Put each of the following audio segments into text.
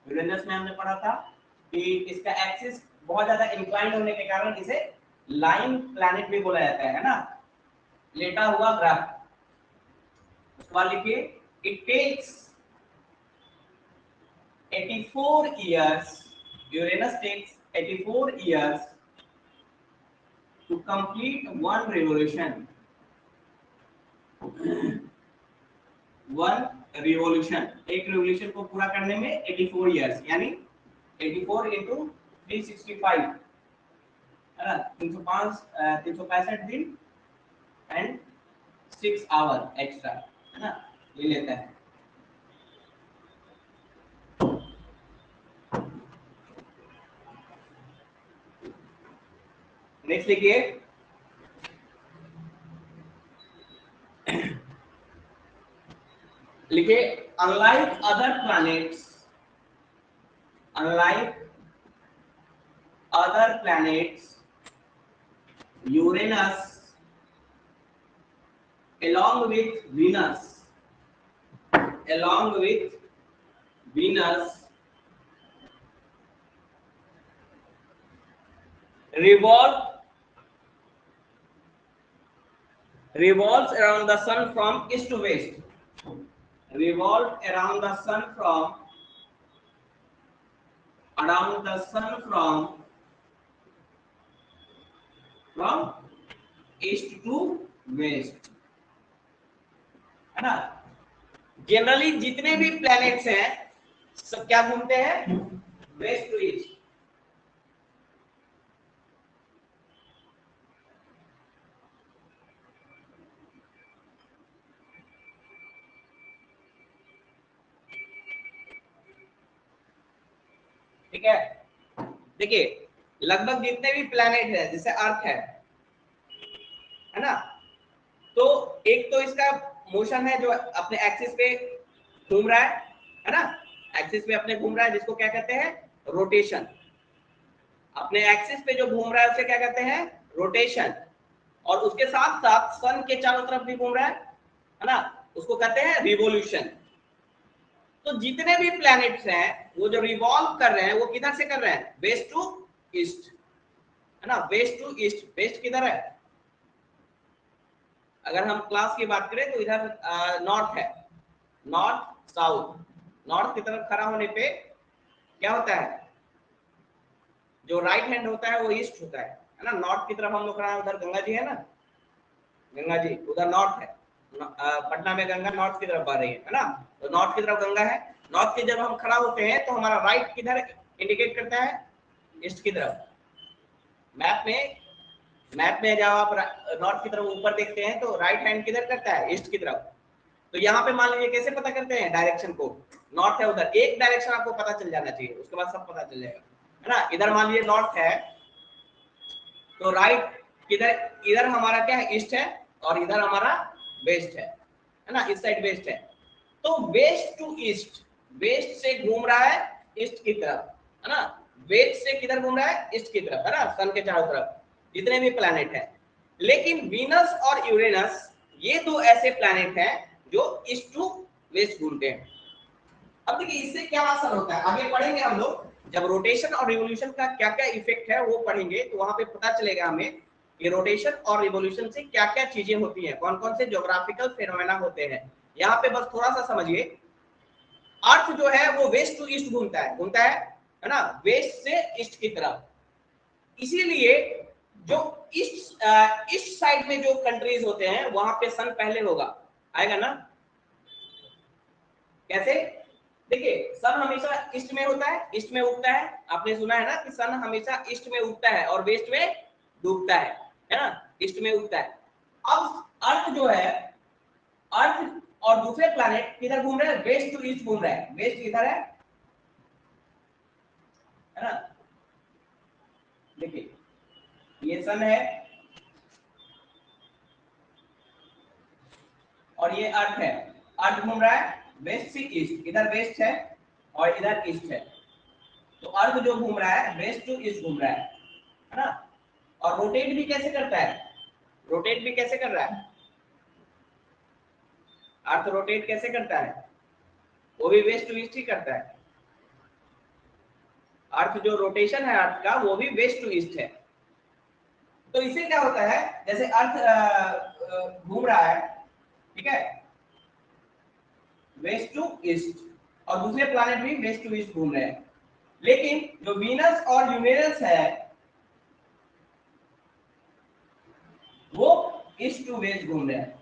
Uranus में हमने पढ़ा था कि इसका एक्सिस बहुत ज्यादा इंक्लाइंड होने के कारण इसे लाइन प्लैनेट भी बोला जाता है ना, लेटा हुआ ग्रह। उसके बाद लिखिए it takes 84 years, Uranus takes 84 years to complete one revolution. One revolution, एक रिवॉल्यूशन को पूरा करने में 84 इयर्स, यानी 84 इंटू 365 है ना, 365 दिन एंड 6 आवर एक्स्ट्रा है ना, ये लेता है। नेक्स्ट देखिए लिखिए unlike other planets, unlike other planets, Uranus along with Venus revolves around the sun from east to west, revolve around the sun from east to west है ना। जनरली जितने भी प्लैनेट्स हैं सब क्या घूमते हैं, वेस्ट टू ईस्ट। ठीक है, देखिए लगभग जितने भी प्लैनेट है जैसे अर्थ है ना, तो एक तो इसका मोशन है जो अपने एक्सिस पे घूम रहा है ना, एक्सिस पे अपने घूम रहा है जिसको क्या कहते हैं, रोटेशन। अपने एक्सिस पे जो घूम रहा है उसे क्या कहते हैं, रोटेशन। और उसके साथ साथ सन के चारों तरफ भी घूम रहा है ना, उसको कहते हैं रिवोल्यूशन। तो जितने भी प्लैनेट्स हैं वो जो रिवॉल्व कर रहे हैं वो किधर से कर रहे हैं, वेस्ट टू ईस्ट है ना, वेस्ट टू ईस्ट। वेस्ट किधर है, अगर हम क्लास की बात करें तो इधर नॉर्थ है, नॉर्थ साउथ। नॉर्थ की तरफ खड़ा होने पे क्या होता है, जो राइट हैंड होता है वो ईस्ट होता है ना। नॉर्थ की तरफ हम लोग खड़ा है, उधर गंगा जी है ना, गंगा जी उधर नॉर्थ है। पटना में गंगा नॉर्थ की तरफ बह रही है ना, तो नॉर्थ की तरफ गंगा है। नॉर्थ की जब हम खड़ा होते हैं तो हमारा राइट किधर इंडिकेट करता है, ईस्ट की तरफ। मैप में जब आप नॉर्थ की तरफ ऊपर देखते हैं तो राइट हैंड किधर करता है, ईस्ट की तरफ। तो यहाँ पे मान लीजिए कैसे पता करते हैं डायरेक्शन को, नॉर्थ है उधर एक डायरेक्शन आपको पता चल जाना चाहिए, उसके बाद सब पता चल जाएगा है ना। इधर मान लीजिए नॉर्थ है तो राइट किधर, इधर हमारा क्या है, ईस्ट है, और इधर हमारा वेस्ट है ना, इस साइड वेस्ट है। तो वेस्ट टू ईस्ट, वेस्ट से घूम रहा है ईस्ट की तरफ है ना, वेस्ट से किधर घूम रहा है, ईस्ट की तरफ है ना, सन के चारों तरफ जितने भी प्लैनेट हैं। लेकिन वीनस और यूरेनस ये दो ऐसे प्लैनेट हैं जो ईस्ट टू वेस्ट घूमते हैं। अब देखिए इससे क्या असर होता है, आगे पढ़ेंगे हम लोग, जब रोटेशन और रिवोल्यूशन का क्या क्या इफेक्ट है वो पढ़ेंगे तो वहां पे पता चलेगा हमें कि रोटेशन और रिवोल्यूशन से क्या क्या चीजें होती हैं, कौन कौन से ज्योग्राफिकल फेनोमेना होते हैं। यहाँ पे बस थोड़ा सा समझिए, अर्थ जो है वो वेस्ट टू ईस्ट घूमता है ना, वेस्ट से ईस्ट की तरफ। इसीलिए जो ईस्ट साइड में जो कंट्रीज होते हैं वहां पे सन पहले होगा, आएगा ना। कैसे, देखिए सन हमेशा ईस्ट में होता है, ईस्ट में उगता है। आपने सुना है ना कि सन हमेशा ईस्ट में उगता है और वेस्ट में डूबता है ना, ईस्ट में उगता है। अब अर्थ जो है, अर्थ और दूसरे प्लैनेट किधर घूम रहे हैं, वेस्ट टू ईस्ट घूम रहे हैं। वेस्ट इधर है ना, देखिए ये सन है और ये अर्थ है। अर्थ घूम रहा है वेस्ट से ईस्ट, इधर वेस्ट है और इधर ईस्ट है। तो अर्थ जो घूम रहा है वेस्ट टू ईस्ट घूम रहा है ना। और रोटेट भी कैसे करता है, रोटेट भी कैसे कर रहा है, अर्थ रोटेट कैसे करता है, वो भी वेस्ट टू ईस्ट ही करता है। अर्थ जो रोटेशन है अर्थ का वो भी वेस्ट टू ईस्ट है। तो इससे क्या होता है, जैसे अर्थ घूम रहा है, ठीक है, वेस्ट टू ईस्ट, और दूसरे प्लैनेट भी वेस्ट टू ईस्ट घूम रहे हैं, लेकिन जो वीनस और यूरेनस है वो ईस्ट टू वेस्ट घूम रहे हैं।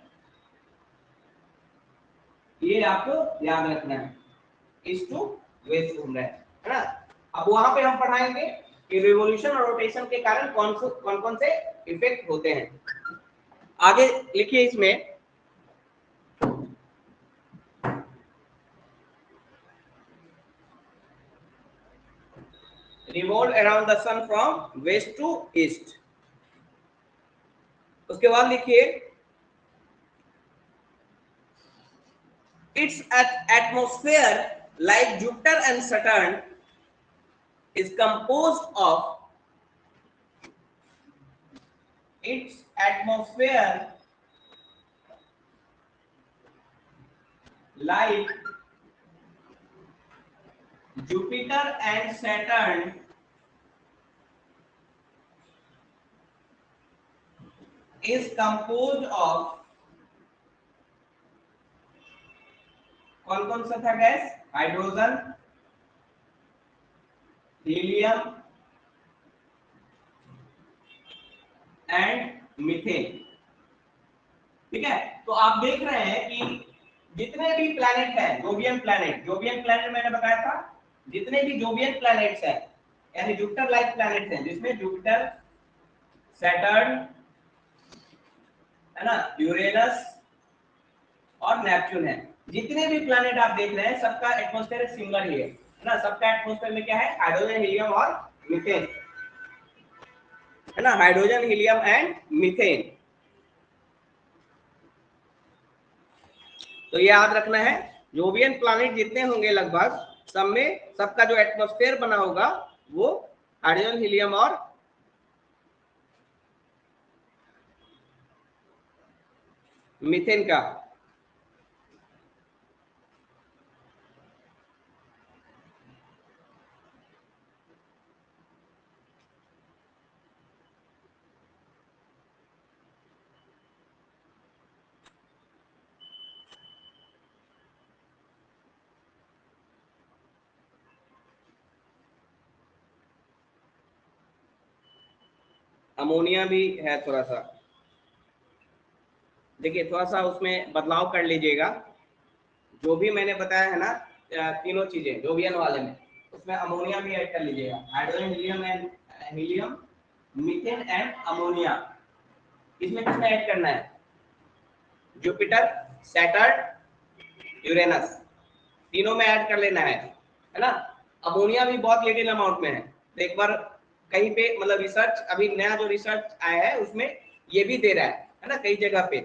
ये आपको याद रखना है, ईस्ट टू वेस्ट घूम रहे हैं, है ना। अब वहां पे हम पढ़ाएंगे कि रिवॉल्यूशन और रोटेशन के कारण कौन कौन से इफेक्ट होते हैं। आगे लिखिए इसमें, revolve around the sun from west to east। उसके बाद लिखिए its atmosphere like Jupiter and Saturn is composed of its atmosphere like Jupiter and Saturn is composed of कौन कौन सा था gas, hydrogen, helium and methane. ठीक है, तो आप देख रहे हैं कि जितने भी प्लैनेट हैं, जोवियन प्लैनेट मैंने बताया था, जितने भी जोवियन प्लैनेट्स हैं यानी जुपिटर लाइक प्लैनेट्स हैं, जिसमें जुपिटर, सैटर्न, है ना, यूरेनस और नेपच्यून है, जितने भी प्लैनेट आप देख रहे हैं सबका एटमॉस्फेयर सिमिलर ही है ना। सबका एटमॉस्फेयर में क्या है, हाइड्रोजन, हीलियम और मीथेन, है ना, हाइड्रोजन, हीलियम एंड मीथेन। तो ये याद रखना है, जोवियन प्लैनेट जितने होंगे लगभग सब में सबका जो एटमॉस्फेयर बना होगा वो हाइड्रोजन, हीलियम और मीथेन का। अमोनिया भी है थोड़ा सा, देखिए थोड़ा सा उसमें बदलाव कर लीजिएगा। जो भी मैंने बताया है ना तीनों चीजें जोवियन वाले में, उसमें अमोनिया भी ऐड कर लीजिएगा, hydrogen, helium and helium, methane and ammonia. इसमें किसमें ऐड करना है, जुपिटर, सैटर्न, यूरेनस, तीनों में ऐड कर लेना है ना। अमोनिया भी बहुत लिटिल अमाउंट में है, तो एक बार कहीं पे मतलब रिसर्च, अभी नया जो रिसर्च आया है उसमें ये भी दे रहा है ना कई जगह पे,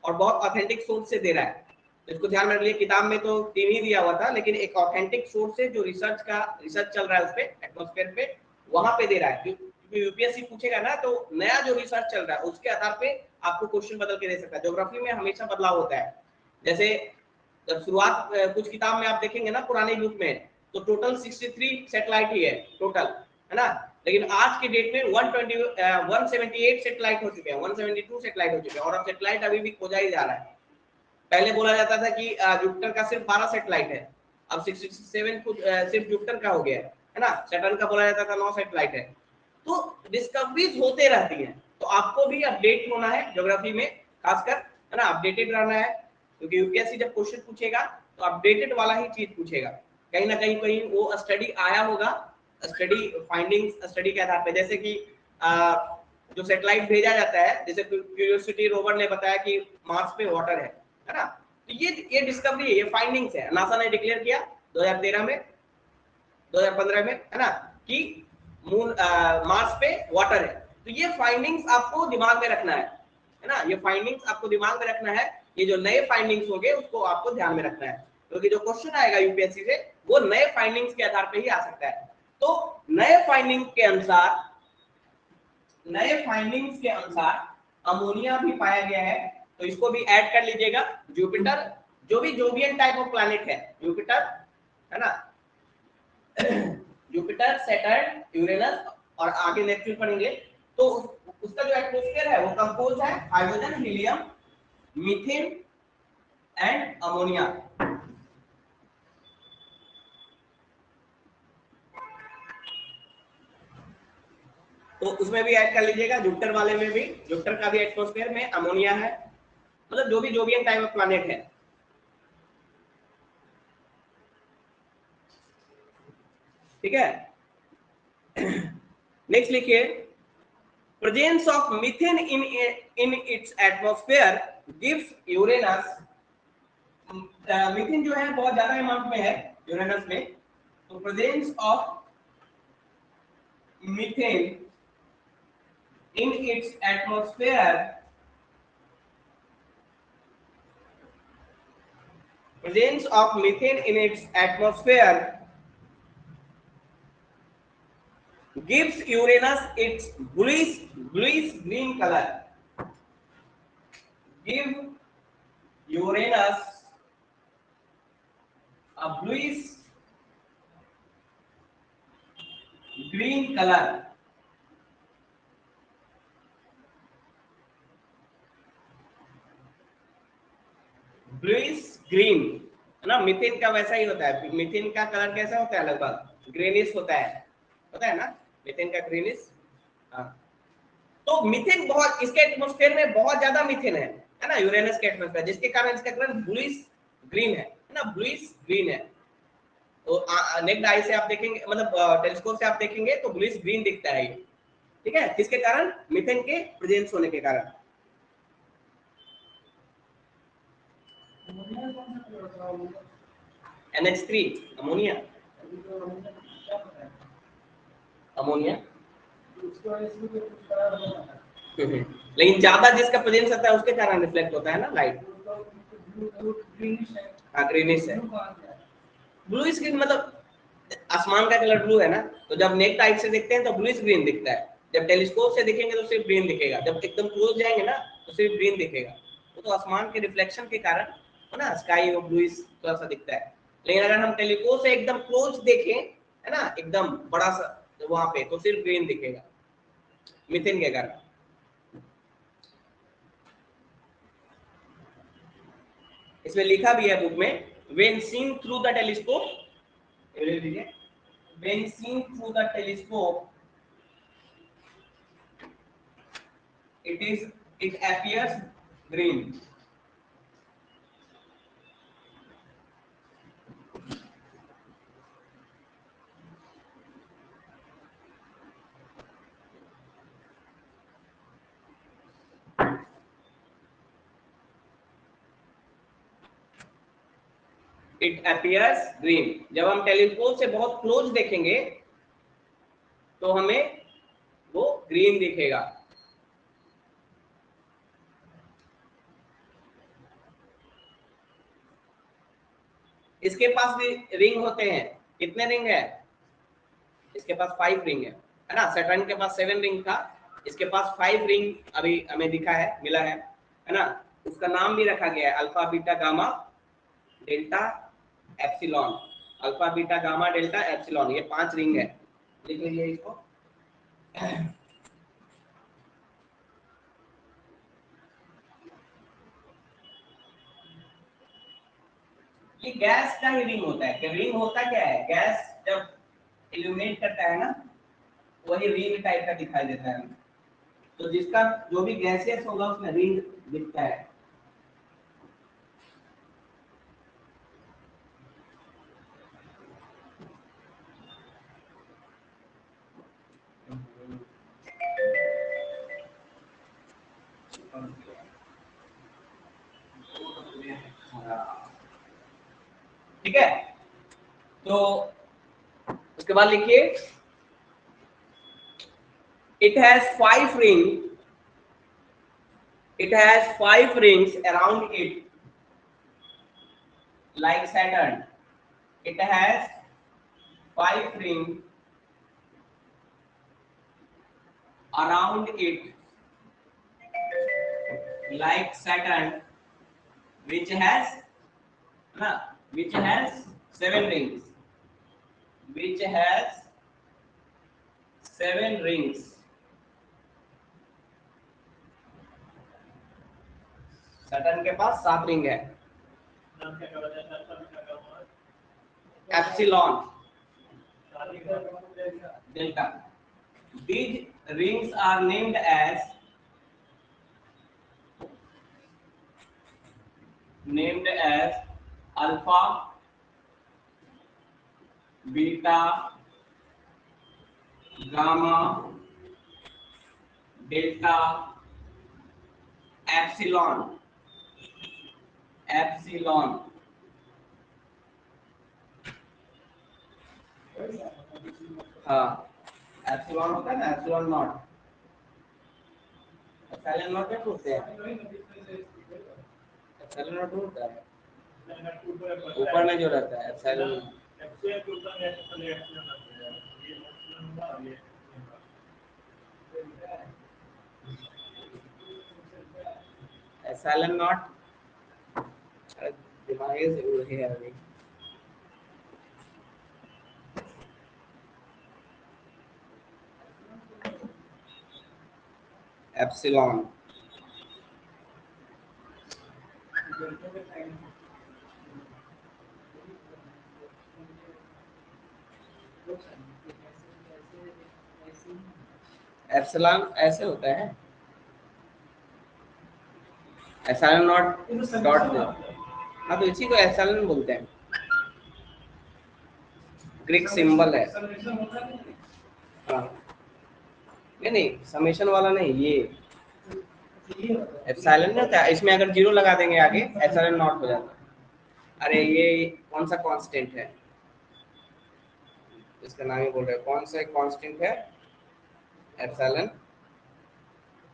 और बहुत ऑथेंटिक सोर्स से दे रहा है। तो इसको ध्यान में रख लिए, किताब में तो 3 ही दिया हुआ था, लेकिन एक ऑथेंटिक सोर्स से जो रिसर्च चल रहा है उस पे, एटमॉस्फेयर पे, वहां पे दे रहा है। क्योंकि यूपीएससी पूछेगा ना तो नया जो रिसर्च चल रहा है उसके आधार पे आपको क्वेश्चन बदल के दे सकता है। ज्योग्राफी में हमेशा बदलाव होता है। जैसे जब शुरुआत कुछ किताब में आप देखेंगे ना पुराने युग में, तो टोटल 63 सैटेलाइट ही है टोटल, है ना। लेकिन आज के डेट में 178 सैटेलाइट हो चुके हैं, 172 सैटेलाइट हो चुके हैं, और अब सैटेलाइट अभी भी खोजा ही जा रहा है। पहले बोला जाता था कि जुपिटर का सिर्फ 12 सैटेलाइट है, अब 67 सिर्फ जुपिटर का हो गया है ना। सैटर्न का बोला जाता था 9 सैटेलाइट है। तो डिस्कवरीज होते रहती हैं, तो आपको भी अपडेट होना है ज्योग्राफी में, खासकर, है ना, अपडेटेड रहना है। क्योंकि यूपीएससी जब क्वेश्चन पूछेगा तो अपडेटेड वाला ही चीज पूछेगा, कहीं ना कहीं वो स्टडी आया होगा, स्टडी फाइंडिंग्स स्टडी के आधार पे। जैसे कि जो सैटेलाइट भेजा जाता है, जैसे क्यूरियोसिटी रोवर ने बताया कि मार्स पे वाटर है ना। तो ये डिस्कवरी है, ये फाइंडिंग्स है, नासा ने डिक्लेयर किया 2013 में, 2015 में, है ना, कि मून मार्स पे वाटर है। तो ये फाइंडिंग्स आपको दिमाग में रखना है ना, ये फाइंडिंग्स आपको दिमाग में रखना है। ये जो नए फाइंडिंग्स होंगे उसको आपको ध्यान में रखना है, क्योंकि जो क्वेश्चन आएगा यूपीएससी से वो नए फाइंडिंग्स के आधार पे ही आ सकता है। तो नए फाइंडिंग्स के अनुसार अमोनिया भी पाया गया है, तो इसको भी ऐड कर लीजिएगा। जुपिटर, जो भी जोवियन टाइप ऑफ प्लैनेट है, जुपिटर, है ना, जुपिटर जुपिटर, सैटर्न, यूरेनस और आगे नेपच्यून पढ़ेंगे। तो उसका जो एटमॉस्फेयर है वो कंपोज है hydrogen, helium, methane and ammonia. तो उसमें भी ऐड कर लीजिएगा, जुपिटर वाले में भी, जुपिटर का भी एटमॉस्फेयर में अमोनिया है, मतलब जो भी जोवियन टाइप ऑफ प्लैनेट है। ठीक है, नेक्स्ट लिखिए, presence of methane in its atmosphere gives Uranus, methane जो है बहुत ज्यादा अमाउंट में है यूरेनस में, तो presence of methane in its atmosphere, presence of methane in its atmosphere gives Uranus its bluish green color. Give Uranus a bluish green color. Bluish green है ना, मीथेन का वैसा ही होता है। मीथेन का कलर कैसा होता है, लगभग ग्रीनिश होता है ना, मीथेन का ग्रीनिश। हाँ, तो मीथेन बहुत, इसके एटमॉस्फेयर में बहुत ज्यादा मीथेन है ना, यूरेनस के एटमॉस्फेयर, जिसके कारण इसका कलर ब्लूइश ग्रीन है ना, ब्लूइश ग्रीन है। तो नेक्ड आई से आप देखेंगे, मतलब टेलीस्कोप से आप देखेंगे तो ब्लूइश ग्रीन दिखता है ये। ठीक है, किसके कारण, मीथेन के प्रेजेंस होने के कारण। NH3 अमोनिया, अमोनिया लेकिन ज्यादा जिसका प्रेजेंस होता है उसके कारण रिफ्लेक्ट होता है ना लाइट। हाँ, ग्रीनिश है। ब्लू स्क्रीन मतलब आसमान का कलर ब्लू है ना, तो जब नेक टाइप से देखते हैं तो ब्लूइश ग्रीन दिखता है, जब टेलीस्कोप से देखेंगे तो सिर्फ ग्रीन दिखेगा, जब एकदम क्लोज जाएंगे ना तो सिर्फ ग्रीन दिखेगा। तो आसमान के रिफ्लेक्शन के कारण है ना, स्काई वो ब्लूइश थोड़ा सा दिखता है। लेकिन अगर हम टेलीस्कोप से एकदम क्लोज देखें है ना, एकदम बड़ा सा वहां पे, तो सिर्फ ग्रीन दिखेगा मीथेन के कारण। इसमें लिखा भी है बुक में, when seen through the telescope, when seen through the telescope it appears green. It appears green. जब हम टेलीस्कोप से बहुत क्लोज देखेंगे तो हमें वो ग्रीन दिखेगा। इसके पास भी रिंग होते हैं, कितने रिंग है, इसके पास 5 रिंग है ना, सैटर्न के पास 7 रिंग था, इसके पास 5 रिंग अभी हमें दिखा है, मिला है ना। उसका नाम भी रखा गया है alpha beta gamma delta epsilon, alpha beta gamma delta epsilon, ये 5 रिंग है, लिख लीजिए इसको। ये गैस का ही रिंग होता है, कि रिंग होता क्या है, गैस जब इल्यूमिनेट करता है ना, वही रिंग टाइप का दिखाई देता है। तो जिसका जो भी गैसियस होगा उसमें रिंग दिखता है। ठीक है, तो उसके बाद लिखिए, it has 5 rings, it has 5 rings around it like Saturn, it has 5 rings around it like Saturn, which has 7 rings, which has 7 rings. Saturn के पास 7 रिंग है. Epsilon, delta. These rings are named as alpha, beta, gamma, delta, epsilon. हाँ, epsilon होता है ना, epsilon not. Epsilon not क्या बोलते हैं? Epsilon not होता है ऊपर में जो रहता है एप्सिलॉन. एप्सिलॉन नॉट दिमाग से उड़ गया अभी. एप्सिलॉन एप्सिलॉन ऐसे होता है. एप्सिलॉन नॉट डॉट दे. हाँ, तो इसी को एप्सिलॉन बोलते हैं. ग्रीक सिंबल है. हाँ, नहीं समेशन वाला नहीं, ये एप्सिलॉन नहीं होता है. इसमें अगर जीरो लगा देंगे आगे एप्सिलॉन नॉट हो जाता है. अरे ये कौन सा कांस्टेंट है, इसका नाम ही बोल रहे हैं. कौन सा कांस्टेंट है? एप्सिलॉन.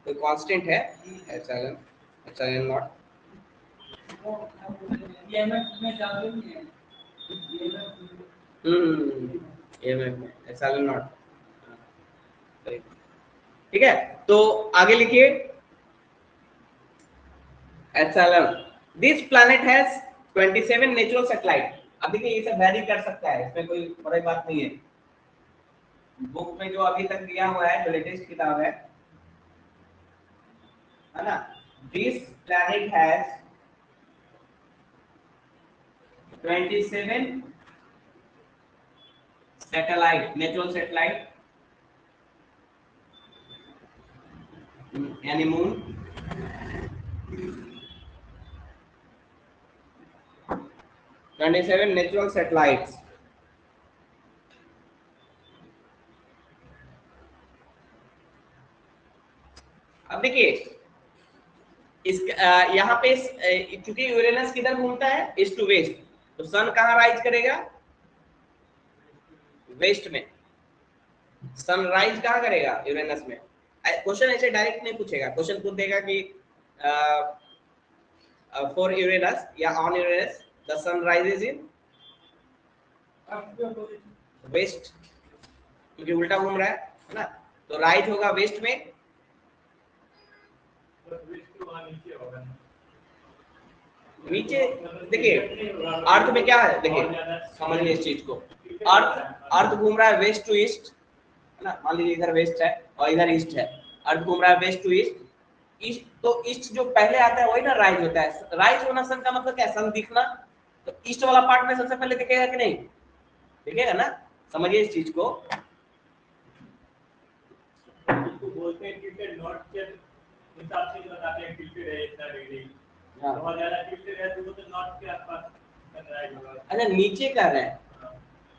कोई कांस्टेंट है एप्सिलॉन, एप्सिलॉन नॉट. में एप्सिलॉन नॉट. ठीक है, तो आगे लिखिए. Epsilon. This planet has 27 natural satellite. अब देखिए ये सब वैरी कर सकता है, इसमें कोई बड़ी बात नहीं है. बुक में जो अभी तक दिया हुआ है, जो लेटेस्ट किताब है ना, this planet has 27 satellite, natural satellite, यानी मून. 27 natural satellites. अब देखिए इस यहाँ पे क्योंकि यूरेनस किधर घूमता है, ईस्ट टू वेस्ट, तो सन कहाँ राइज करेगा? वेस्ट में. सनराइज कहाँ करेगा? यूरेनस में. क्वेश्चन ऐसे डायरेक्ट नहीं पूछेगा, क्वेश्चन पूछ देगा कि फॉर यूरेनस या on Uranus the sun rises in west, क्योंकि उल्टा घूम रहा है ना, तो राइज होगा वेस्ट में. नीचे देखिए अर्थ में क्या है, देखिए समझिए इस चीज को. अर्थ घूम रहा है वेस्ट टू ईस्ट, है ना. मान लीजिए इधर वेस्ट है और इधर ईस्ट है. अर्थ घूम रहा है वेस्ट टू ईस्ट. ईस्ट तो ईस्ट जो पहले आता है वही ना राइज होता है. राइज होना सन का मतलब क्या है? सन दिखना. तो ईस्ट वाला पार्ट में सबसे पहले दिखेगा कि नहीं? दिखेगा ना. समझिए इस चीज को. बोलते हैं कि नॉर्थ के हिसाब से बताते हैं टिल्टेड है इतना डिग्री. बहुत ज्यादा टिल्टेड है तो नॉर्थ के आसपास सनराइज होगा. अच्छा नीचे कर रहे हैं.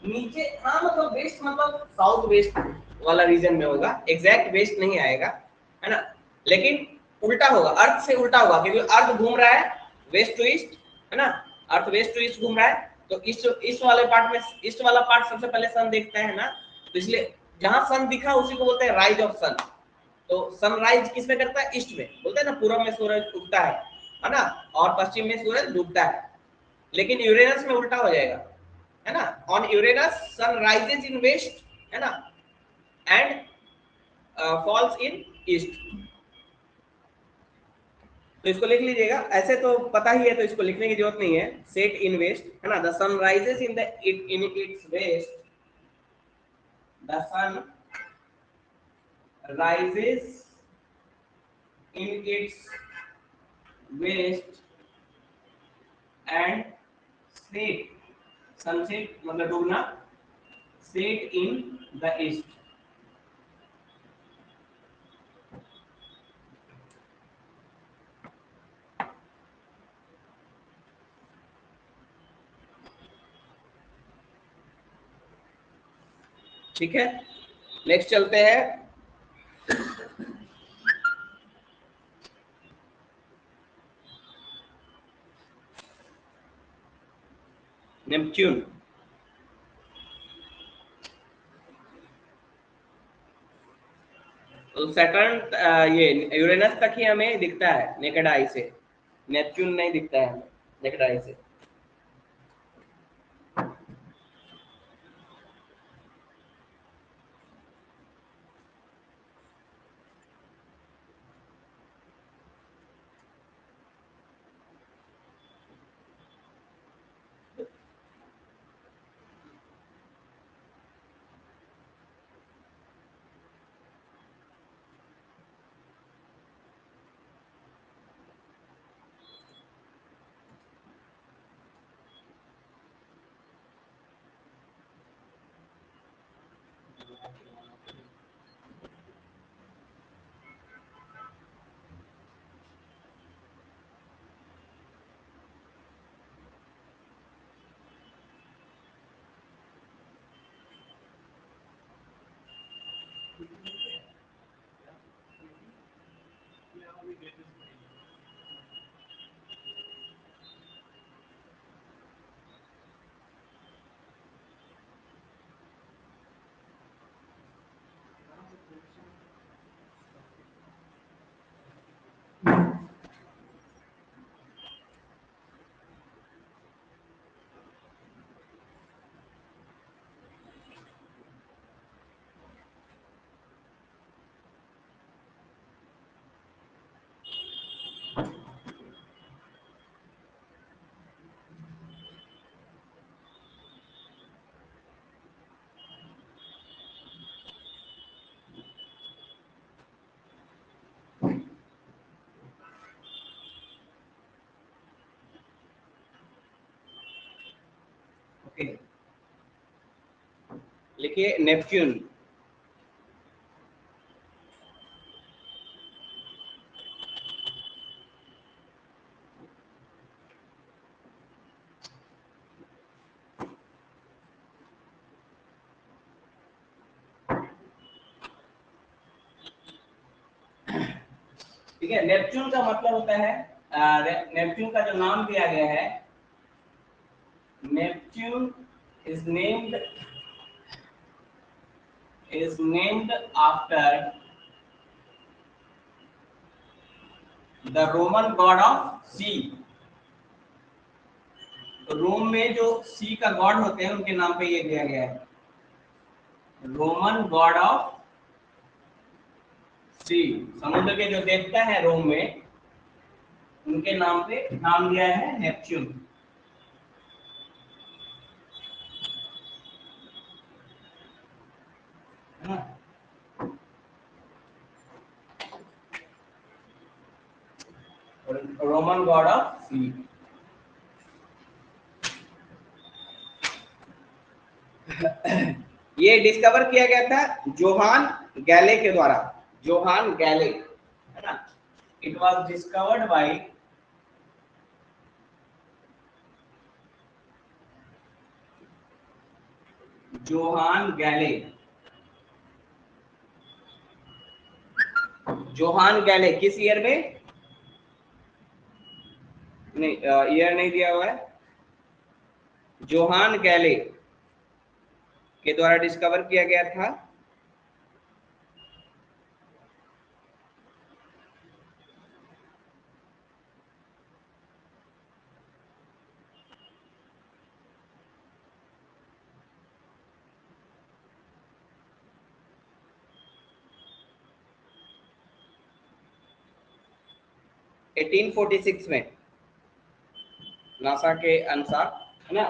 नीचे हाँ, मतलब वेस्ट मतलब साउथ वेस्ट वाला रीजन में होगा, एग्जैक्ट वेस्ट नहीं आएगा, है ना. लेकिन उल्टा होगा, अर्थ से उल्टा होगा, क्योंकि अर्थ घूम रहा है वेस्ट टू ईस्ट, है ना. अर्थ वेस्ट टू ईस्ट घूम रहा है, तो ईस्ट वाले पार्ट में, ईस्ट वाला पार्ट सबसे पहले सन देखता है ना. तो इसलिए जहां सन दिखा उसी को बोलते हैं राइज ऑफ सन. तो सनराइज किस में करता है? ईस्ट में. बोलते हैं ना पूरब में सूरज उगता है ना, और पश्चिम में सूरज डूबता है. लेकिन यूरेनस में उल्टा हो जाएगा, है ना. On Uranus sun rises in west, है ना, एंड फॉल्स इन ईस्ट. तो इसको लिख लीजिएगा. ऐसे तो पता ही है, तो इसको लिखने की जरूरत नहीं है. सेट इन वेस्ट, है ना. The sun rises in its west. The sun rises in its west and set, sunset मतलब डूबना, set in the east. ठीक है, नेक्स्ट चलते हैं। नेपच्यून, तो सैटर्न ये यूरेनस तक ही हमें दिखता है नेकेड आई से, नेपच्यून नहीं दिखता है हमें नेकेड आई से। ओके, लिखिए नेपच्यून। ठीक है, नेपच्यून का मतलब होता है, नेपच्यून का जो नाम दिया गया है, Neptune is named after the Roman god of sea. Rome में जो सी का गॉड होते हैं उनके नाम पे ये दिया गया है, रोमन गॉड ऑफ सी। समुद्र के जो देवता है रोम में, उनके नाम पे नाम दिया है नेपच्यून। रोमन गॉड ऑफ सी। ये डिस्कवर किया गया था जोहान गैले के द्वारा, जोहान गैले, है ना। It was discovered by Johann Galle. Johann Galle किस ईयर में, नहीं ईयर नहीं दिया हुआ है, जोहान गैले के द्वारा डिस्कवर किया गया था। एटीन 46 में नासा के अनुसार, है ना।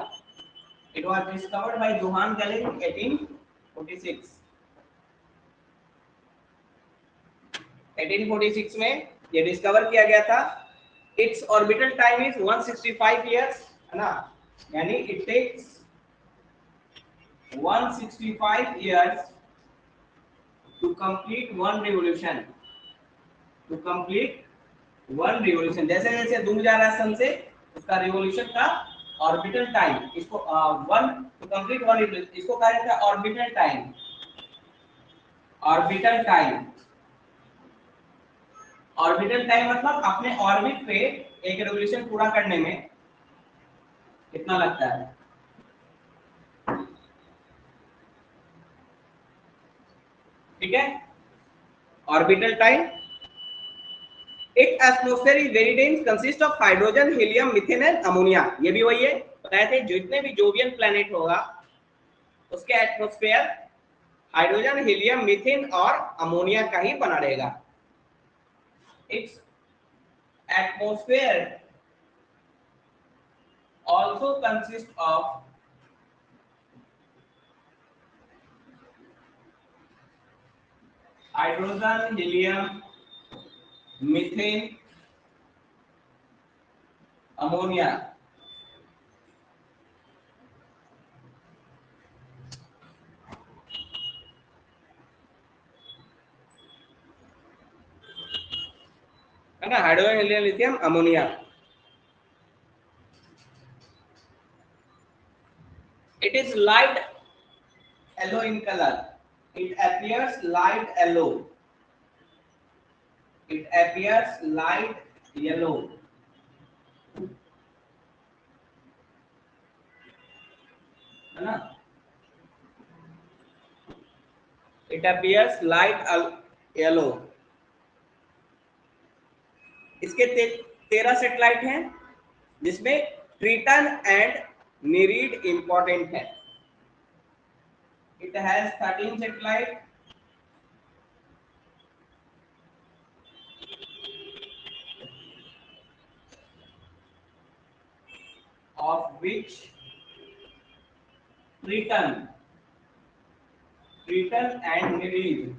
It was discovered by Johann Galle in 1846। 1846 में ये डिस्कवर किया गया था। It's orbital time is 165 years, है ना, यानी it takes 165 years to complete one revolution, to complete one revolution। जैसे जैसे दूर जा रहा है सन से, उसका रिवॉल्यूशन का ऑर्बिटल टाइम, इसको वन टू कंप्लीट वन, इसको कहा जाता है orbital time. Orbital time, orbital time मतलब अपने ऑर्बिट पे एक रिवॉल्यूशन पूरा करने में कितना लगता है। ठीक है, ऑर्बिटल टाइम। एक atmosphere is very dense, consist of hydrogen, helium, methane and ammonia. ये भी वही है, बताए थे, जितने भी जोवियन प्लैनेट होगा उसके एटमॉस्फेयर हाइड्रोजन, हीलियम, मीथेन और अमोनिया का ही बना रहेगा। It's atmosphere also consists of hydrogen, helium, methane, ammonia। है ना, hydrogen, helium, lithium, ammonia. It is light yellow in color. It appears light yellow. It appears light yellow. है ना, it appears light yellow। इसके 13 satellite हैं, जिसमें Triton and नीरीड important है। It has 13 satellite, of which Triton and Nereid,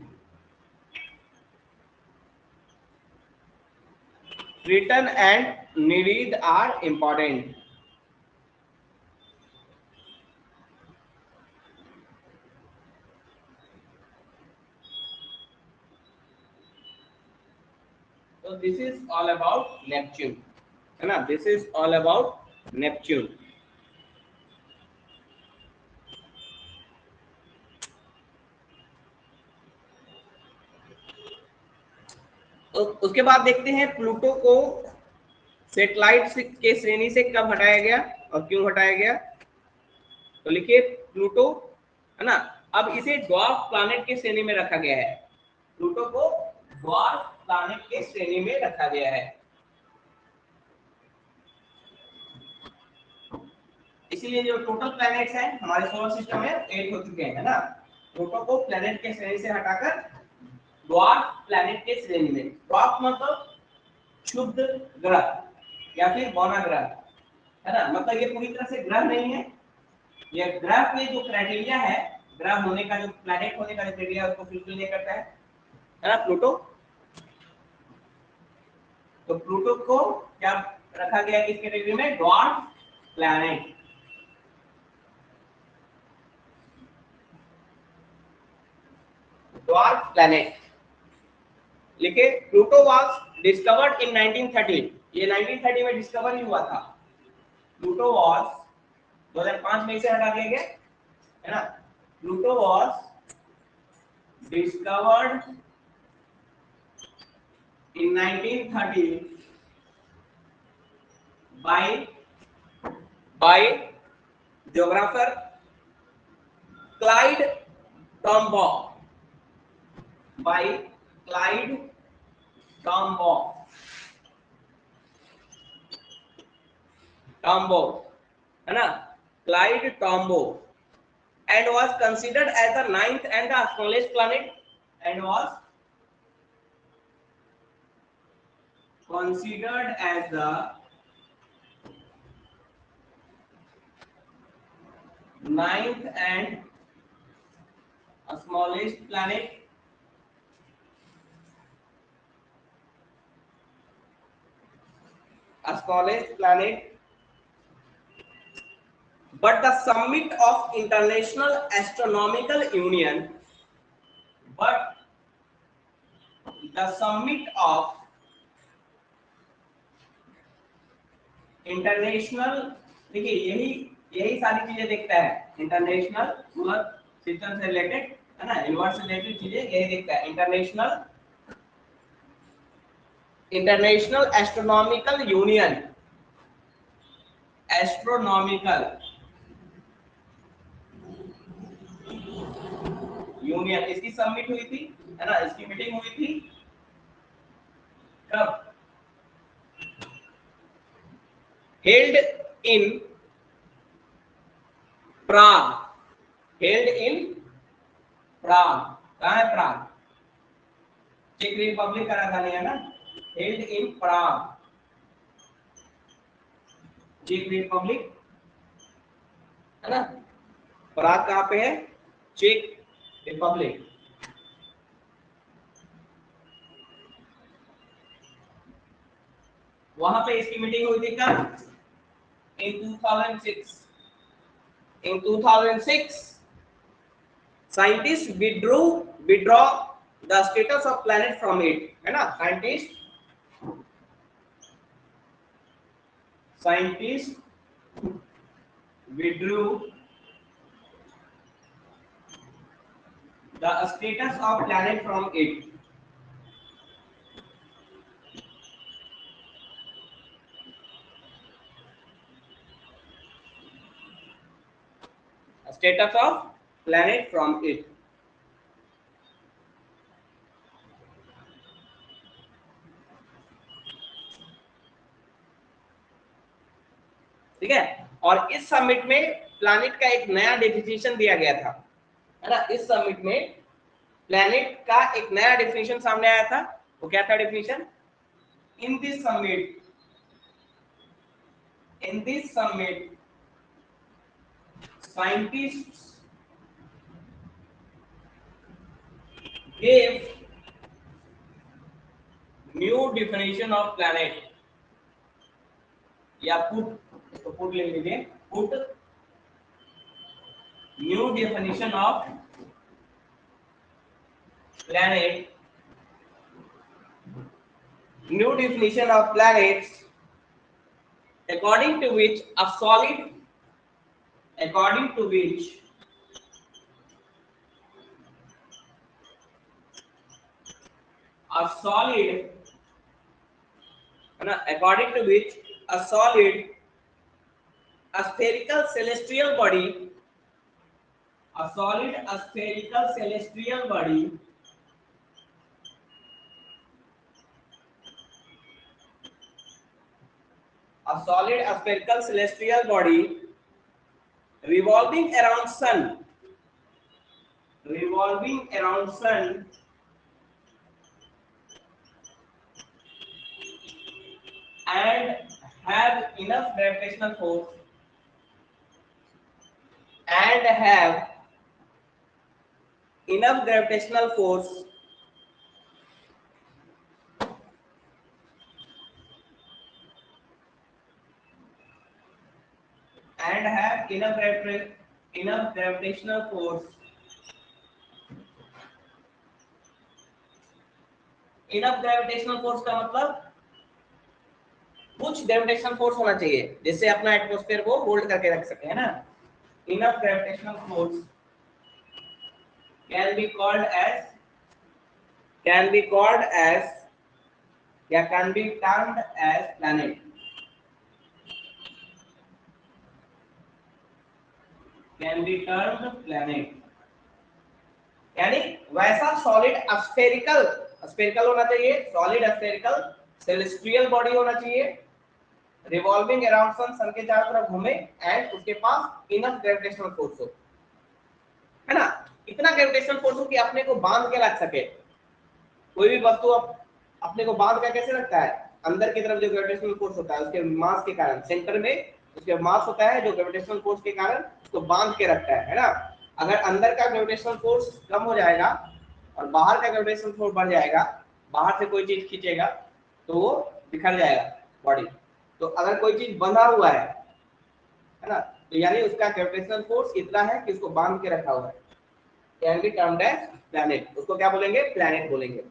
Triton and Nereid are important। So this is all about Neptune, है ना, this is all about Neptune। तो उसके बाद देखते हैं प्लूटो को सैटेलाइट के श्रेणी से कब हटाया गया और क्यों हटाया गया। तो लिखिए प्लूटो, है ना, अब इसे ड्वार्फ प्लैनेट के श्रेणी में रखा गया है। प्लूटो को ड्वार्फ प्लैनेट के श्रेणी में रखा गया है। इसीलिए जो टोटल प्लैनेट्स हैं हमारे सोलर सिस्टम में 8 हो चुके हैं, है ना। प्लूटो को प्लैनेट के श्रेणी से हटाकर ड्वार्फ प्लैनेट के श्रेणी में। ड्वार्फ मतलब क्षुद्र ग्रह या फिर बौना ग्रह, है ना, मतलब ये पूरी तरह से ग्रह नहीं है। ये ग्रह के जो क्राइटेरिया है, ग्रह होने का जो प्लैनेट होने का जो क्राइटेरिया है उसको फुलफिल नहीं करता है ना प्लूटो। तो प्लूटो को क्या रखा गया किस कैटेगरी में, ड्वार्फ प्लैनेट। ड्वार्फ प्लैनेट लिखे। प्लूटो वाज डिस्कवर्ड इन 1930, ये 1930 में डिस्कवर ही हुआ था। प्लूटो वाज 2005 में इसे हटा दिया गया, है ना। Pluto was discovered in 1930 by geographer Clyde Tombaugh, by Clyde Tombaugh, है ना, Clyde Tombaugh, and was considered as the ninth and the smallest planet, and was considered as the ninth and smallest planet smallest planet, but the summit of International Astronomical Union, but the summit of international, देखिए यही यही सारी चीजें देखता है international और system से related, है ना, यूनिवर्स से रिलेटेड चीजें यही देखता है। International astronomical union, astronomical union, इसकी सबमिट हुई थी, है ना, इसकी मीटिंग हुई थी कब? Held in Prague, held in प्राग, कहाँ है प्राग? चेक रिपब्लिक का राजधानी है ना, हेल्ड इन प्राग, चेक रिपब्लिक, है ना। प्राग कहाँ पे है? चेक रिपब्लिक। वहां पे इसकी मीटिंग हुई थी कब? इन 2006। In 2006, scientists withdraw the status of planet from it, है ना। Scientists withdrew the status of planet from it. Status of planet from it. ठीक है। और इस समिट में प्लैनेट का एक नया डेफिनेशन दिया गया था, है ना। इस समिट में प्लैनेट का एक नया डेफिनेशन सामने आया था। वो क्या था definition? In this summit scientists gave new definition of planet, या पुट ले लीजिए, put new definition of planet, new definition of planets, according to which a solid according to which a solid a spherical celestial body, a solid spherical celestial body a solid spherical celestial body revolving around sun and have enough gravitational force and have enough gravitational force and have enough gravitational force enough gravitational force का मतलब कुछ gravitational force होना चाहिए जिससे अपना atmosphere को hold करके रख सके, है ना। Enough gravitational force can be called as या can be termed as planet, can be termed planet. यानी वैसा सॉलिड स्फेरिकल होना चाहिए, सॉलिड स्फेरिकल सेलेस्टियल बॉडी होना चाहिए, रिवॉल्विंग अराउंड सन के चारों तरफ घूमे, एंड उसके पास इनफ ग्रेविटेशनल फोर्स हो, है ना। इतना ग्रेविटेशनल फोर्स हो कि अपने को बांध के रख सके। कोई भी वस्तु अपने को बांध के कैसे रखता है? अंदर की तरफ जो ग्रेविटेशनल फोर्स होता है उसके मास के कारण, सेंटर में उसके मास होता है जो ग्रेविटेशनल फोर्स के कारण उसको बांध के रखता है ना। अगर अंदर का ग्रेविटेशनल फोर्स कम हो जाएगा और बाहर का ग्रेविटेशनल फोर्स बढ़ जाएगा, बाहर से कोई चीज खींचेगा तो वो बिखर जाएगा बॉडी, तो अगर कोई चीज बंधा हुआ है ना, तो यानी उसका ग्रेविटेशनल फोर्स इतना है कि उसको बांध के रखा हुआ है, can be termed as planet. उसको क्या बोलेंगे? प्लैनेट बोलेंगे।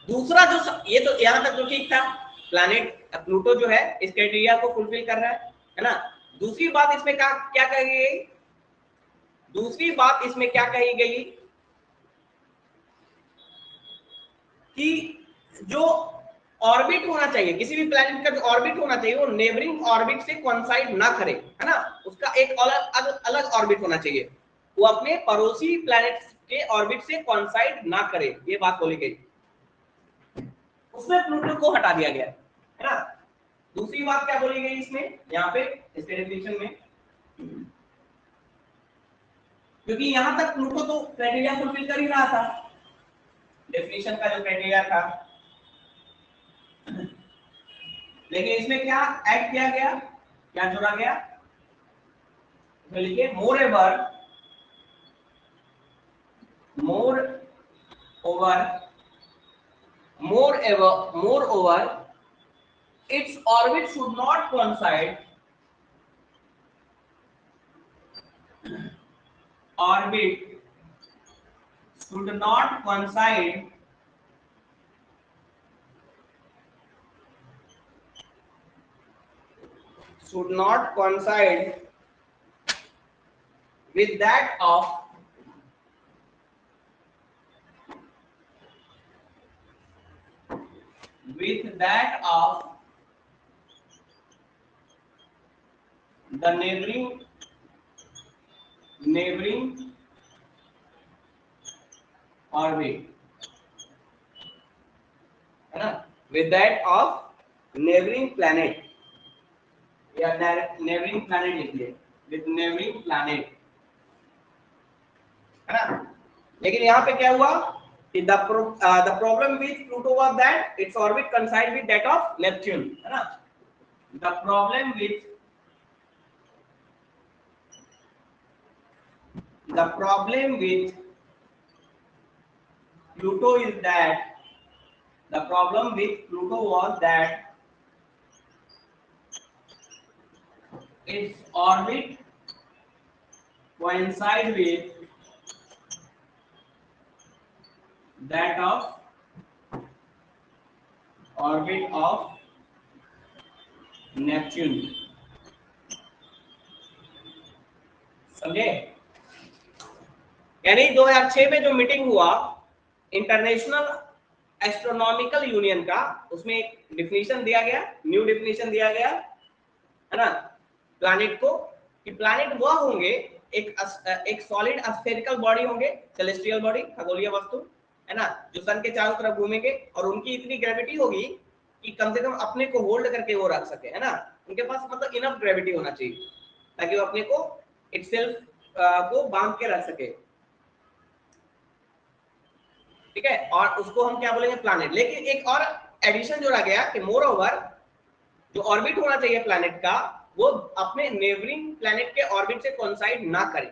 दूसरा जो ये तो यहां तक तो ठीक था, प्लैनेट प्लूटो जो है इस क्राइटेरिया को फुलफिल कर रहा है ना। दूसरी बात इसमें क्या कही गई? दूसरी बात इसमें क्या कही गई कि जो ऑर्बिट होना चाहिए, किसी भी प्लैनेट का जो ऑर्बिट होना चाहिए वो नेबरिंग ऑर्बिट से कोइंसाइड ना करे, है ना। उसका एक अलग ऑर्बिट होना चाहिए, वो अपने पड़ोसी प्लैनेट के ऑर्बिट से कोइंसाइड ना करे, ये बात बोली गई। उसमें प्लूटो को हटा दिया गया, है ना। दूसरी बात क्या बोली गई इसमें, यहाँ पे इसके डेफिनेशन में, क्योंकि यहां तक प्लूटो तो क्राइटेरिया फुलफिल कर ही रहा था, डेफिनेशन का जो क्राइटेरिया था, लेकिन इसमें क्या ऐड किया गया, क्या जोड़ा गया? लिखिए more over its orbit should not coincide orbit should not coincide with that of the neighboring orbit, है ना, with that of neighboring planet, या neighboring planet लिखिए, with neighboring planet, है ना। लेकिन यहाँ पे क्या हुआ कि the problem with Pluto was that its orbit coincide with that of Neptune, है ना। The problem with Pluto is that the problem with Pluto was that its orbit coincide with that of orbit of Neptune, समझे। यानी 2006 में जो meeting हुआ international astronomical union का, उसमें एक डिफिनीशन दिया गया, न्यू डिफिनीशन दिया गया, है ना, प्लैनेट को, कि प्लैनेट वह होंगे एक सॉलिड स्फेरिकल बॉडी होंगे, सेलेस्टियल बॉडी, खगोलीय वस्तु, है ना, जो सन के चारों तरफ घूमेंगे और उनकी इतनी ग्रेविटी होगी कि कम से कम अपने को होल्ड करके वो रख सके, है ना। उनके पास मतलब इनफ ग्रेविटी होना चाहिए ताकि वो अपने को इटसेल्फ को बांध के रख सके, ठीक है। और उसको हम क्या बोलेंगे? प्लैनेट। लेकिन एक और एडिशन जोड़ा गया कि मोर ओवर जो ऑर्बिट होना चाहिए प्लैनेट का वो अपने नेबरिंग प्लैनेट के ऑर्बिट से कोइंसाइड ना करे,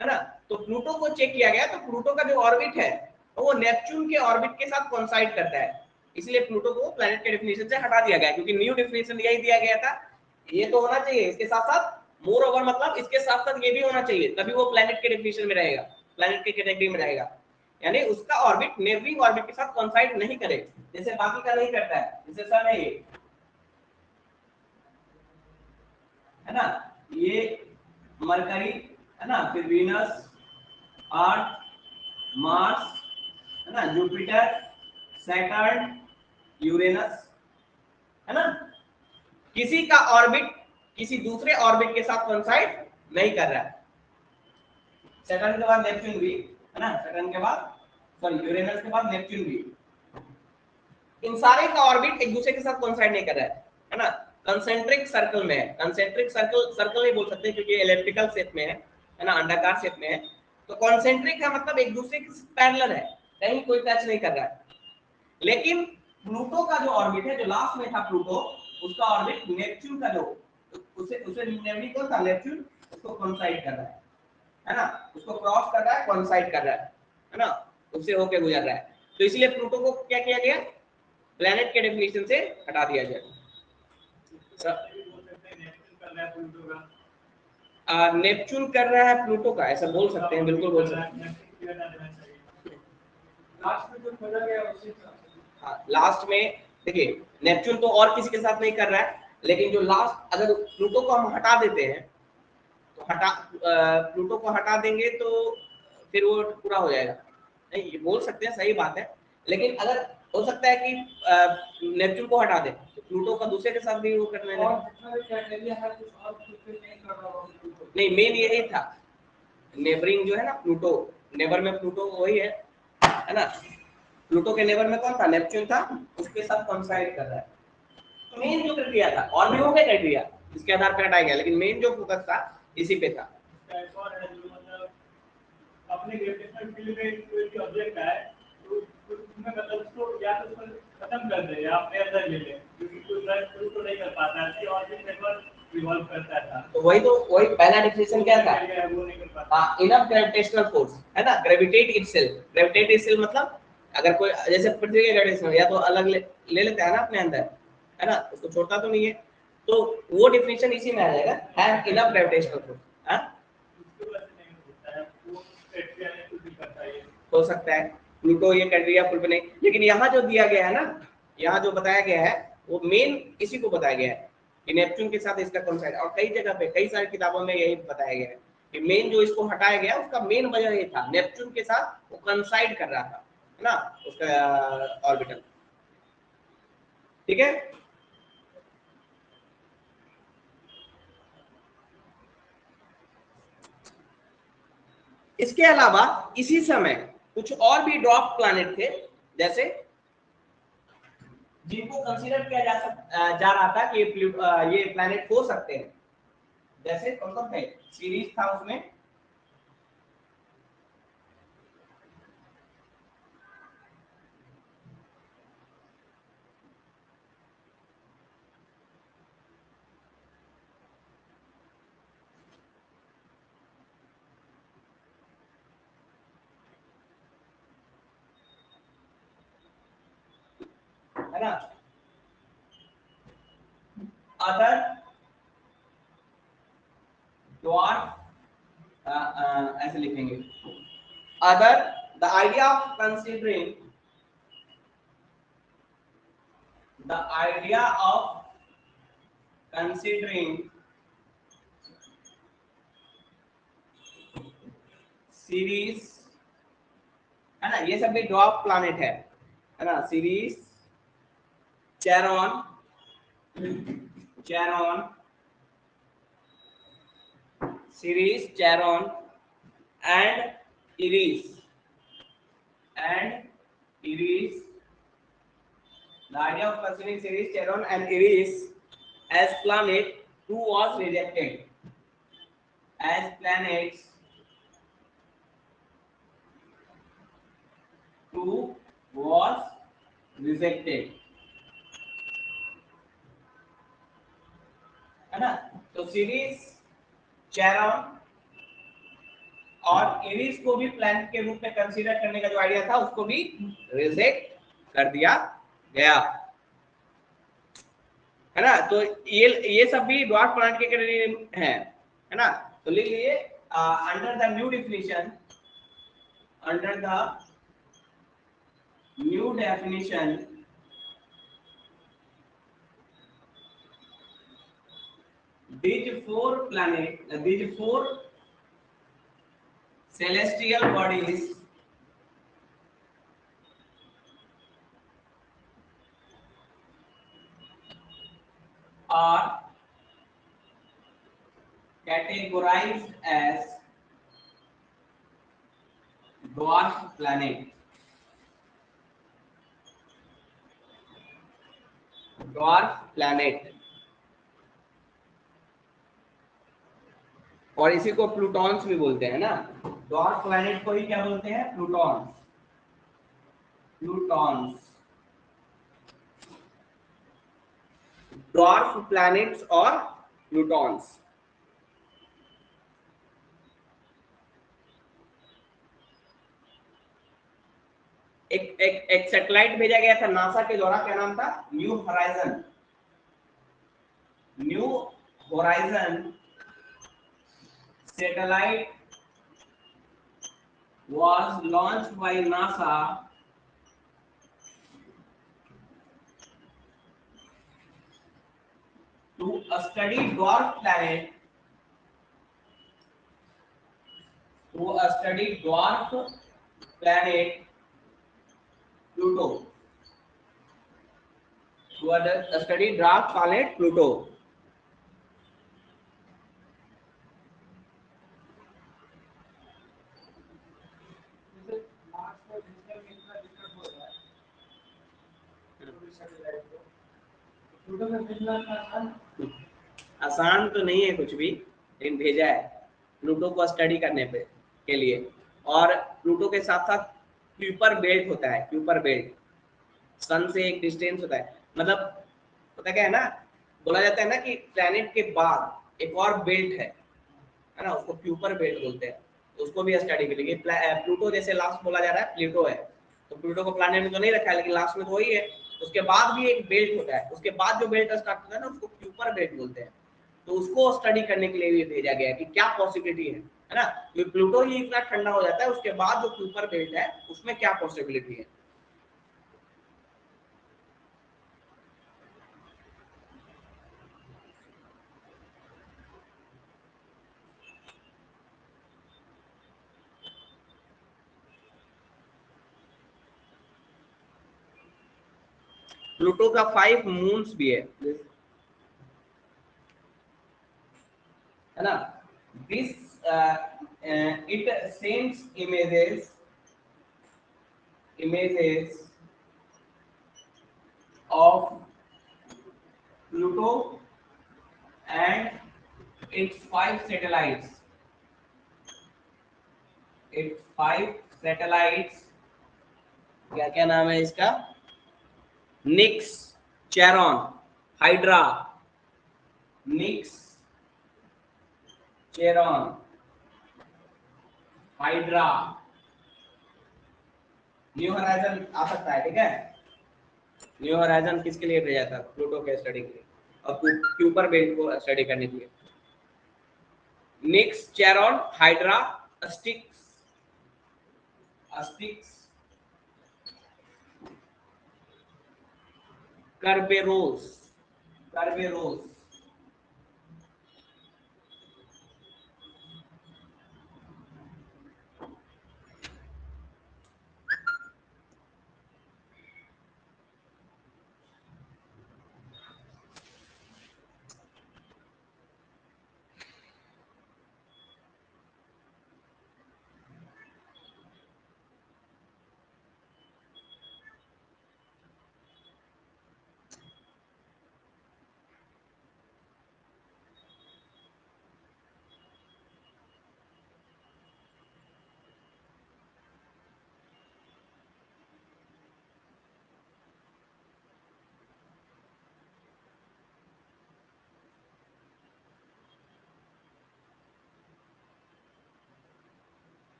है ना। तो प्लूटो को चेक किया गया तो प्लूटो का जो ऑर्बिट है वो नेपच्यून के ऑर्बिट के साथ कोइंसाइड करता है, इसलिए प्लूटो को प्लैनेट के डेफिनेशन से हटा दिया गया, क्योंकि न्यू डेफिनेशन यही दिया गया था, ये तो होना चाहिए, इसके साथ साथ मोर ओवर मतलब इसके साथ साथ ये भी होना चाहिए, तभी वो प्लैनेट के डेफिनेशन में रहेगा, प्लैनेट के कैटेगरी में रहेगा। यानी उसका ऑर्बिट नेबरिंग ऑर्बिट के साथ कोइंसाइड नहीं करे, जैसे बाकी का नहीं करता है, जैसे सन है ये, है ना, ये मरकरी, है ना, फिर वीनस, अर्थ, मार्स, है ना, जुपिटर, सैटर्न, यूरेनस, है ना, किसी का ऑर्बिट किसी दूसरे ऑर्बिट के साथ कोइंसाइड नहीं कर रहा है। सैटर्न के बाद नेपच्यून भी, है ना, सैटर्न के बाद सॉरी यूरेनस के बाद नेपच्यून भी, इन सारे का ऑर्बिट एक दूसरे के साथ कोइंसाइड नहीं कर रहा है ना, कंसेंट्रिक सर्कल में है। कंसेंट्रिक सर्कल नहीं बोल सकते क्योंकि एलिप्टिकल शेप में है ना, अंडाकार शेप में है, तो कंसेंट्रिक है मतलब एक दूसरे के पैरेलल है, कहीं कोई टच नहीं कर रहा है। लेकिन प्लूटो का जो ऑर्बिट है, जो लास्ट में था प्लूटो, उसका ऑर्बिट नेपच्यून का जो उसे नेबरिंग था नेपच्यून, उसको कोइंसाइड कर रहा है ना, उसको क्रॉस कर रहा है, कोइंसाइड कर रहा है। है ना, उससे होके गुजर रहा है। तो इसलिए प्लूटो को क्या किया गया, प्लेनेट के डेफिनेशन से हटा दिया गया। नेपच्यून कर रहा है प्लूटो का, ऐसा बोल सकते हैं, बिल्कुल बोल सकते हैं। लास्ट में देखिए नेपच्यून तो और किसी के साथ नहीं कर रहा है, लेकिन जो लास्ट, अगर प्लूटो को हम हटा देते हैं तो प्लूटो को हटा देंगे तो फिर वो पूरा हो जाएगा। नहीं, ये बोल सकते हैं, सही बात है, लेकिन अगर हो सकता है कि नेपच्यून को हटा दे तो प्लूटो का दूसरे के साथ भी वो करने लगे। नहीं, मेन यही था, नेबरिंग जो है ना प्लूटो, नेबर में प्लूटो वही है ना, प्लूटो के नेबर में कौन था, नेपच्यून था, उसके साथ कॉन्साइड कर रहा है। तो मेन जो क्राइटेरिया था, और भी हो गए क्राइटेरिया इसके आधार पर हटाया गया, लेकिन मेन जो फोकस था इसी पे था। अपने ग्रेविटेशनल फील्ड में कोई ऑब्जेक्ट है तो उसमें मतलब उसको या तो खत्म कर दे या अपने अंदर ले ले, क्योंकि कोई ड्राइव तो नहीं कर पाता है और भी नेटवर्क रिवॉल्व करता था। तो वही पहला डेफिनेशन क्या था, वो नहीं कर पाता। इनफ ग्रेविटेशनल फोर्स, है ना, ग्रेविटेट इटसेल्फ मतलब अगर कोई जैसे पृथ्वी के ग्रेविटेशन या तो अलग ले लेता है ना अपने अंदर, है ना, उसको छोड़ता तो नहीं है, तो वो डेफिनेशन इसी में आ जाएगा, हैव इनफ ग्रेविटेशनल फोर्स। हां, हो सकता है प्लूटो ये क्राइटेरिया फुल नहीं, लेकिन यहाँ जो दिया गया है ना, यहाँ जो बताया गया है वो मेन इसी को बताया गया है कि नेपच्यून के साथ इसका कॉन्साइड, और कई जगह पे कई सारी किताबों में यही बताया गया है कि मेन जो इसको हटाया गया उसका मेन वजह ये था, नेपच्यून के साथ वो कॉन्साइड कर रहा था, है ना, उसका ऑर्बिटल। ठीक है, इसके अलावा इसी समय कुछ और भी ड्वार्फ प्लैनेट थे, जैसे जिनको कंसीडर किया जा रहा था कि ये प्लैनेट हो सकते हैं, जैसे कौन कौन थे, सीरीज था उसमें, है ना, अदर ड्वार्फ, ऐसे लिखेंगे, other the idea of considering the idea of considering Ceres, है ना, ये सब भी ड्वार्फ प्लैनेट है ना, Ceres, Charon, Ceres Charon and Eris, the idea of considering Ceres, Charon and Eris as planet 2 was rejected, as planets 2 was rejected, है ना, तो सीरीज, चेरॉन और इरिस को भी प्लैनेट के रूप में कंसीडर करने का जो आइडिया था उसको भी रिजेक्ट कर दिया गया, है ना, तो ये सब भी ड्वार्फ प्लैनेट के क्राइटेरिया है ना, तो लिख लिए under the new definition, these four celestial bodies are categorized as dwarf planet, और इसी को प्लूटॉन्स भी बोलते हैं ना, ड्वार्फ प्लैनेट को ही क्या बोलते हैं, प्लूटॉन्स, ड्वार्फ प्लैनेट्स और प्लूटॉन्स। एक सैटेलाइट भेजा गया था नासा के द्वारा, क्या नाम था? New horizon. New horizon satellite was launched by NASA to study dwarf planet, Pluto, to study dwarf planet Pluto. आसान तो नहीं है कुछ भी, लेकिन भेजा है प्लूटो को स्टडी करने पे के लिए। और प्लूटो के साथ साथ क्यूपर बेल्ट होता है, क्यूपर बेल्ट सन से एक डिस्टेंस होता है, मतलब पता क्या है ना, बोला जाता है ना कि प्लैनेट के बाद एक और बेल्ट है ना, उसको क्यूपर बेल्ट बोलते हैं, तो उसको भी स्टडी मिलेगी। प्लूटो जैसे लास्ट बोला जा रहा है प्लूटो है, तो प्लूटो को प्लैनेट में तो नहीं रखा है, लेकिन लास्ट में तो वही है। उसके बाद भी एक बेल्ट होता है, उसके बाद जो बेल्ट स्टार्ट होता है ना, उसको क्यूपर बेल्ट बोलते हैं। तो उसको स्टडी करने के लिए भी भेजा गया है कि क्या पॉसिबिलिटी है ना, तो प्लूटो ही इतना ठंडा हो जाता है, उसके बाद जो क्यूपर बेल्ट है उसमें क्या पॉसिबिलिटी है। प्लूटो का 5 मून्स भी है ना। This it sends images of Pluto and its 5 satellites. Its 5 satellites, क्या क्या नाम है इसका? निक्स, चेरॉन, हाइड्रा, निक्स, चेरॉन, हाइड्रा, न्यू होराइजन आ सकता है, ठीक है। न्यू होराइजन किसके लिए भेजा था? प्लूटो के स्टडी के लिए और क्यूपर बेल्ट को स्टडी करने के लिए। निक्स, चेरॉन, हाइड्रा, अस्टिक्स, अस्टिक्स, कर्बेरोस, कर्बेरोस,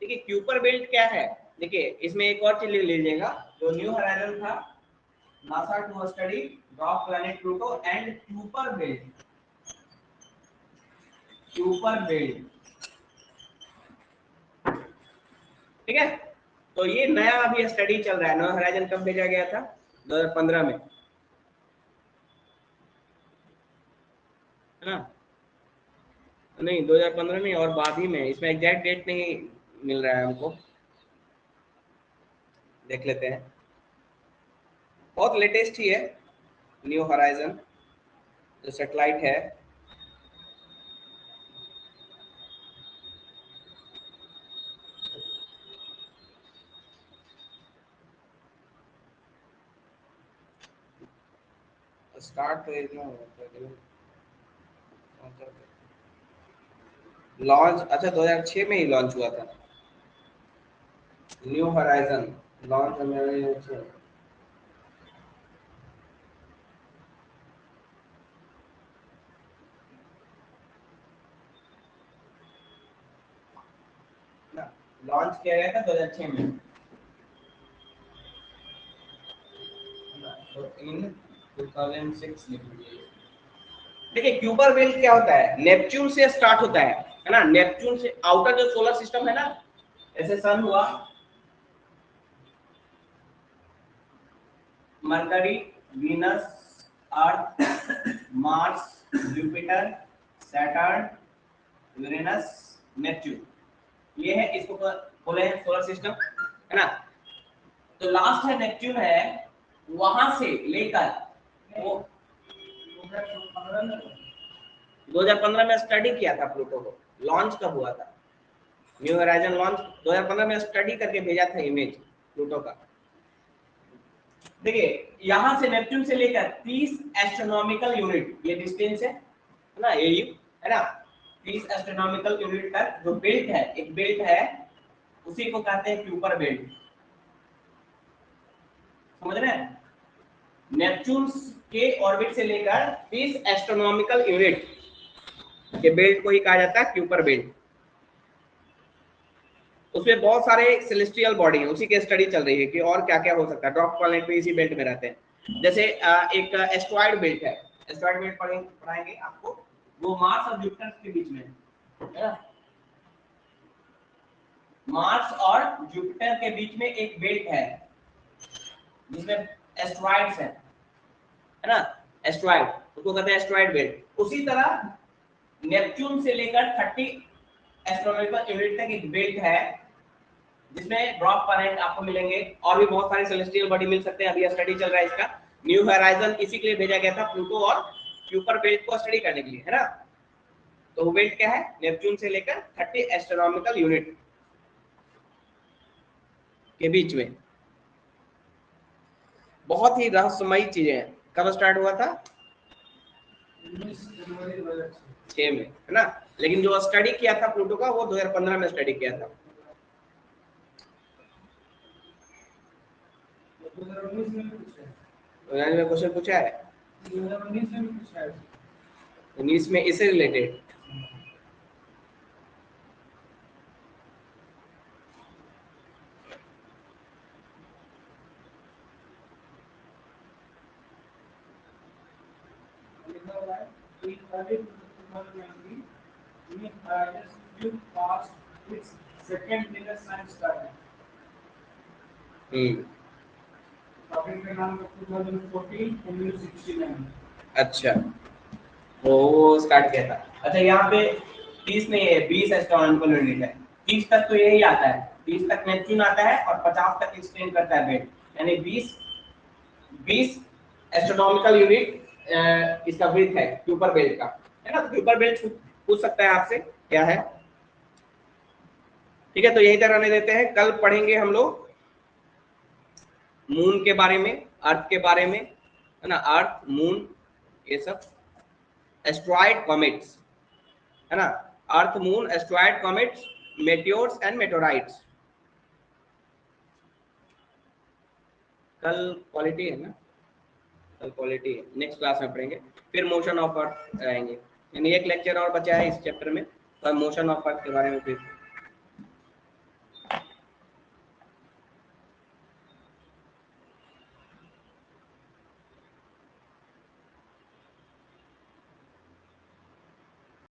देखिए क्यूपर बेल्ट क्या है। देखिए इसमें एक और चीज ले लीजिएगा, जो न्यू होराइजन था, NASA to study dwarf planet Pluto and Kuiper belt, Kuiper belt, ठीक है। तो ये नया अभी स्टडी चल रहा है। न्यू होराइजन कब भेजा गया था? 2015 में, है ना? नहीं 2015 नहीं, और बाद ही में, इसमें एग्जैक्ट डेट नहीं मिल रहा है हमको, देख लेते हैं। बहुत लेटेस्ट ही है न्यू होराइजन जो सैटेलाइट है। स्टार्ट तो इसमें लॉन्च, अच्छा 2006 में ही लॉन्च हुआ था न्यू होराइजन, लॉन्च। लॉन्च किया गया था 2006 में। इन 2006 देखिए क्यूपर बेल्ट क्या होता है, नेपच्यून से स्टार्ट होता है ना, नेपच्यून से आउटर जो सोलर सिस्टम है ना, जैसे सन हुआ, Mercury, Venus, Earth, Mars, Jupiter, Saturn, Uranus, Neptune, ये है, इसको बोले हैं सोलर सिस्टम, है ना। तो लास्ट है नेपच्यून है, वहां से लेकर वो 2015 में स्टडी किया था प्लूटो को, लॉन्च कब हुआ था, न्यू होराइजन लॉन्च 2015 में स्टडी करके भेजा था इमेज प्लूटो का। देखिए यहां से नेपच्यून से लेकर 30 एस्ट्रोनॉमिकल यूनिट ये डिस्टेंस है ना, एयू है ना, 30 एस्ट्रोनॉमिकल यूनिट तक जो बेल्ट है, एक बेल्ट है, उसी को कहते हैं क्यूपर बेल्ट, समझ रहे हैं। नेपच्यून के ऑर्बिट से लेकर 30 एस्ट्रोनॉमिकल यूनिट के बेल्ट को ही कहा जाता है क्यूपर बेल्ट। उसमें बहुत सारे सेलेस्टियल बॉडी है, उसी की स्टडी चल रही है कि और क्या क्या हो सकता है, ड्रॉप प्लैनेट भी इसी बेल्ट में रहते हैं। जैसे एक एस्ट्रॉइड बेल्ट है, एस्ट्रॉइड बेल्ट पढ़ाएंगे आपको, वो मार्स और जुपिटर के बीच में है ना, मार्स और जुपिटर के बीच में एक बेल्ट है जिसमें एस्ट्रॉइड्स है ना, एस्ट्रॉइड, उसको कहते हैं एस्ट्रॉइड बेल्ट। उसी तरह नेपच्यून से लेकर 30 एस्ट्रोनॉमिकल यूनिट तक एक बेल्ट है जिसमें ड्रॉप प्लैनेट आपको मिलेंगे, और भी बहुत सारे सेलेस्टियल बॉडी मिल सकते हैं, अभी स्टडी चल रहा है इसका। न्यू होराइजन इसी के लिए भेजा गया था प्लूटो और क्यूपर बेल्ट को स्टडी करने के लिए, है ना। तो वो बेल्ट क्या है, नेपच्यून से लेकर 30 एस्ट्रोनॉमिकल यूनिट के बीच में। बहुत ही रहस्यमयी चीजें हैं। कब स्टार्ट हुआ था, 6 में, है ना, लेकिन जो स्टडी किया था प्लूटो का वो 2015 में स्टडी किया था। 2019 में क्वेश्चन पूछा है, 19 में इससे रिलेटेड। अच्छा, वो स्टार्ट किया था। अच्छा यहाँ पे 30 नहीं है, 20 एस्ट्रोनॉमिकल यूनिट है, 30 तक तो यही आता है, 30 तक नेपच्यून आता है और 50 तक एक्सटेंड करता है बेल्ट, यानी 20 एस्ट्रोनॉमिकल यूनिट इसका विड्थ है क्यूपर बेल्ट का, है ना। क्यूपर बेल्ट पूछ सकता है आपसे क्या है, ठीक है। तो यही तरह रहने देते हैं, कल पढ़ेंगे हम लोग मून के बारे में, अर्थ के बारे में, है ना, अर्थ, मून, ये सब एस्ट्रॉइड कॉमेट्स, है ना, अर्थ, moon, asteroid comets, meteors and मेटोराइट्स। कल क्वालिटी है ना, कल क्वालिटी है, नेक्स्ट क्लास में पढ़ेंगे। फिर मोशन ऑफ अर्थ आएंगे, यानी एक लेक्चर और बचा है इस चैप्टर में, तो मोशन ऑफ अर्थ के बारे में फिर